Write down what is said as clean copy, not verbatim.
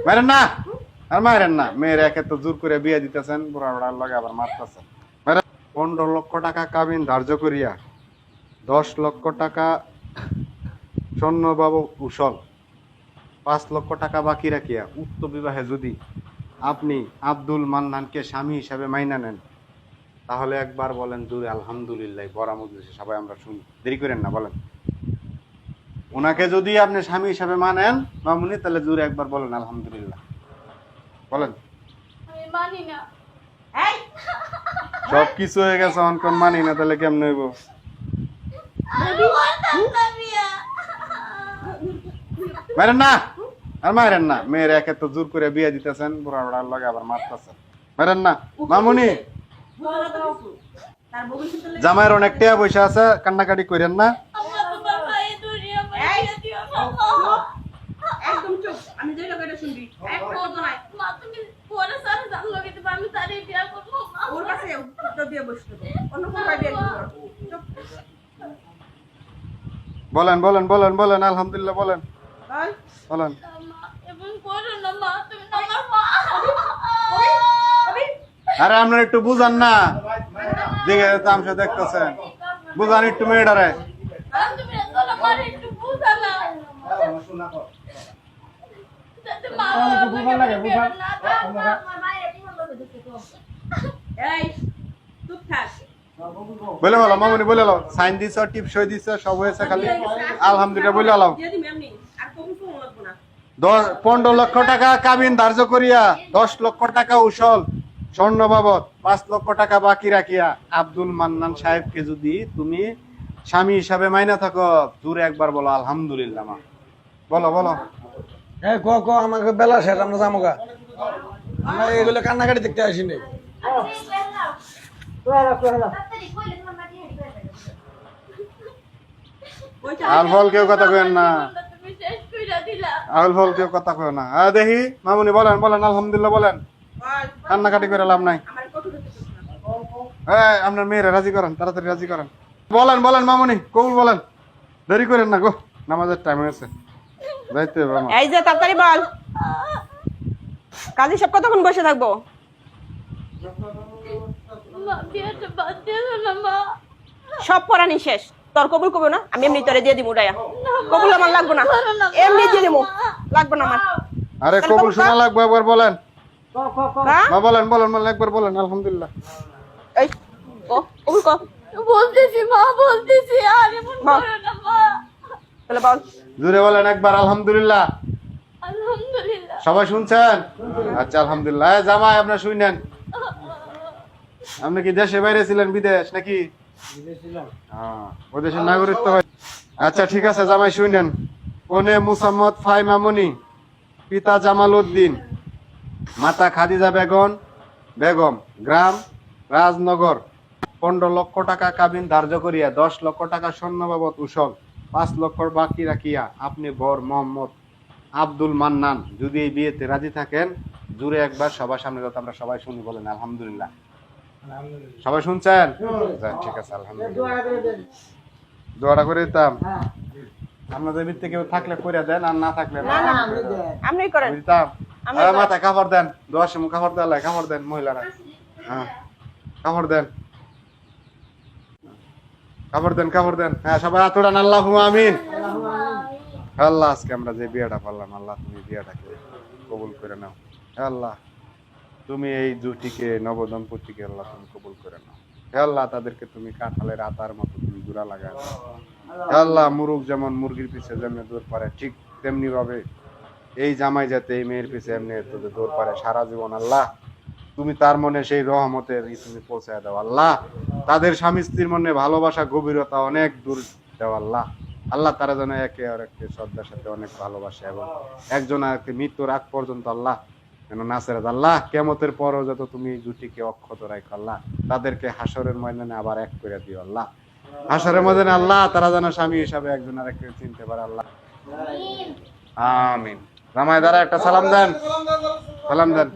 মারেন না, আর মারেন না। মেয়ের একে তো জোর করে বিয়ে দিতেছেন, বুড়া বুড়ার লগে আবার মারতেছেন। 15 লক্ষ টাকা কাবিন ধার্য করিয়া 10 লক্ষ টাকা স্বর্ণবাবু উসল, 5 লক্ষ টাকা বাকি রাখিয়া উক্ত বিবাহে যদি আপনি আব্দুল মান্নানকে স্বামী হিসাবে মাইনা নেন, তাহলে একবার বলেন জুড়ে আলহামদুলিল্লাহ। বড় মজলিসে সবাই আমরা শুনি, দেরি করেন না, বলেন। ওনাকে যদি আপনি স্বামী হিসাবে মানেন মামুনি, তাহলে জুড়ে একবার বলেন আলহামদুলিল্লাহ, বলেন। আমি মানি না। সব কিছু হয়ে গেছে, অনকন মানি না, তাহলে কেমন হইব? মারেন না, আর মারেন না। মেয়ের একে তো জোর করে বিয়ে দিতেছেন, বুড়া বুড়ার লগে আবার মারতেছেন। মারেন না মামুনি। জামাইয়ের অনেক টাকা পয়সা আছে, কান্নাকাটি করেন না। একদম চুপ, আমি যেই লোকেটা শুনবি একদম নাই। মা তুমি পরে সারা জান লগে দিবা, আমি তারই বিয়া করব। ওর কাছে উত্তর দিয়ে বসতে দে, অন্য কোথায় বিয়ে করব। চুপ বলেন বলেন বলেন বলেন আলহামদুলিল্লাহ, বলেন বল। বলেন। মা এবং করো না মা, তুমি না আমার মা। কবি আরে আপনার একটু বুঝান না, দিকে তামসা দেখতেছেন, বুঝান একটু মেয়েটারে। তুমি এত আমার একটু বুঝা না। যাতে মা এই চুপ থাক। বলে বলো মামুনি, বলে লো। সাইন দিছ, টিপ সই দিছ, সব হয়েছে, খালি আলহামদুলিল্লাহ বলে আলাও। দিয়ে দিবি এমনি, আর কবি ফোন লাগবো না। 15 লক্ষ টাকা কাবিন ধার্য করিয়া 10 লক্ষ টাকা উসল স্বর্ণ বাবদ 5 লক্ষ টাকা বাকি রাখিয়া আব্দুল মান্নান সাহেবকে যদি তুমি স্বামী হিসাবে মাইনা থাকো, জোরে একবার বলো আলহামদুলিল্লাহ। মা বলো বলো। হ্যাঁ ক আমাকে বেলা শেষ, আমরা যামোগা। আমরা এগুলো কান্নাকাটি দেখতে আসিনি। আল ফল কেউ কথা কেন না, তুমি শেষ কইরা দিলা। আল ফল কেউ কথা কেন না। দেখি মামুনি বলেন বলেন আলহামদুলিল্লাহ বলেন, বল, কান্নাকাটি করে লাভ নাই। আমার কত দিতে না। আপনার মেয়েরা রাজি করেন, তাড়াতাড়ি রাজি করেন। বলেন বলেন মামুনি, কবুল বলেন, দেরি করেন না গো, নামাজের টাইম হয়েছে, যাইতে হবে আমার। এই যে তাড়াতাড়ি বল, কাজী সব কতক্ষণ বসে থাকবো? মা বিয়েটা বাদ দিও না মা। সব পড়ানি শেষ, তোর কবুল কবো না, আমি এমনি তোরে দিয়ে দিব উড়াইয়া। কবুল আমার লাগবো না, এমনি দিয়ে দিব, লাগবো না আমার। আরে কবুল শোনা লাগবে, একবার বলেন। হ্যাঁ? মা বলেন বলেন বলেন, একবার বলেন আলহামদুলিল্লাহ। এই ও কবুল ক, বলতেছি মা, বলতেছি, আর এমন করো না মা। তাহলে বল। জোরে বলেন একবার আলহামদুলিল্লাহ। আলহামদুলিল্লাহ। সবাই শুনছেন? আচ্ছা আলহামদুলিল্লাহ। জামাই আপনার শুনেন, আপনি কি দেশে বাইরে ছিলেন, বিদেশ নাকি? ওই দেশের নাগরিকত্ব হয়। আচ্ছা ঠিক আছে জামাই শুনেন। কনে মুসাম্মদ ফাই মামুনি, পিতা জামাল উদ্দিন, মাতা খাদিজা বেগম, গ্রাম রাজনগর। 15 লক্ষ টাকা কাবিন ধার্য করিয়া 10 লক্ষ টাকা স্বর্ণ বাবদ উসল 5 লক্ষ বাকি রাখিয়া আপনি বর মোহাম্মদ আব্দুল মান্নান যদি এই বিয়েতে রাজি থাকেন, জুড়ে একবার সবার সামনে যত আমরা সবাই শুনি, বলেন আলহামদুলিল্লাহ। সবাই শুনছেন? যাক, ঠিক আছে আলহামদুলিল্লাহ। দোয়াটা করে দিতাম। আপনাদের ভিতরে কেউ থাকলে করে দেন, আর না থাকলে না। আপনি করেন। দিতাম। মাথায় কাপড় দেন, দোয়ার সময় কাপড় দেওয়া লাগে, কাপড় দেন মহিলারা। হ্যাঁ কাপড় দেন, কাপড় দেন, কাপড় দেন। হ্যাঁ সবাই হাত উড়ান, আল্লাহুম্মা আমিন। আল্লাহ আজকে আমরা যে বিয়েটা পারলাম, আল্লাহ তুমি বিয়েটাকে কবুল করে নাও। আল্লাহ তুমি এই জুটিকে, নবদম্পতিকে আল্লাহ তুমি কবুল করে নাও। আল্লাহ তাদেরকে তুমি কাঁঠালের আতার মতো তুমি জোড়া লাগায় দাও। আল্লাহ মুরগ যেমন মুরগির পিছে যেমনি দৌড় পারে, ঠিক তেমনি ভাবে এই জামাই যাতে এই মেয়ের পিছে এমনি দৌড় পারে সারা জীবন। আল্লাহ তুমি তার মনে সেই রহমতের তুমি পৌঁছায় দাও। আল্লাহ তাদের স্বামী স্ত্রীর মনে ভালোবাসা গভীরতা অনেক দূর দাও। আল্লাহ আল্লাহ তারা যেন একে আর একটি শ্রদ্ধার সাথে অনেক ভালোবাসে, এবং একজন আর একটি মৃত্যুর আগ পর্যন্ত আল্লাহ যেন নাসেরাত। আল্লাহ কিয়ামতের পরও যত তুমি জুটিকে অক্ষত রাখো, আল্লাহ তাদেরকে হাসরের ময়দানে আবার এক করে দিও। আল্লাহ হাসরের ময়দানে আল্লাহ তারা যেন স্বামী হিসাবে একজন আর একটি চিনতে পারে। আল্লাহ আমিন। রামায় দ্বারা একটা সালাম দেন, সালাম দেন।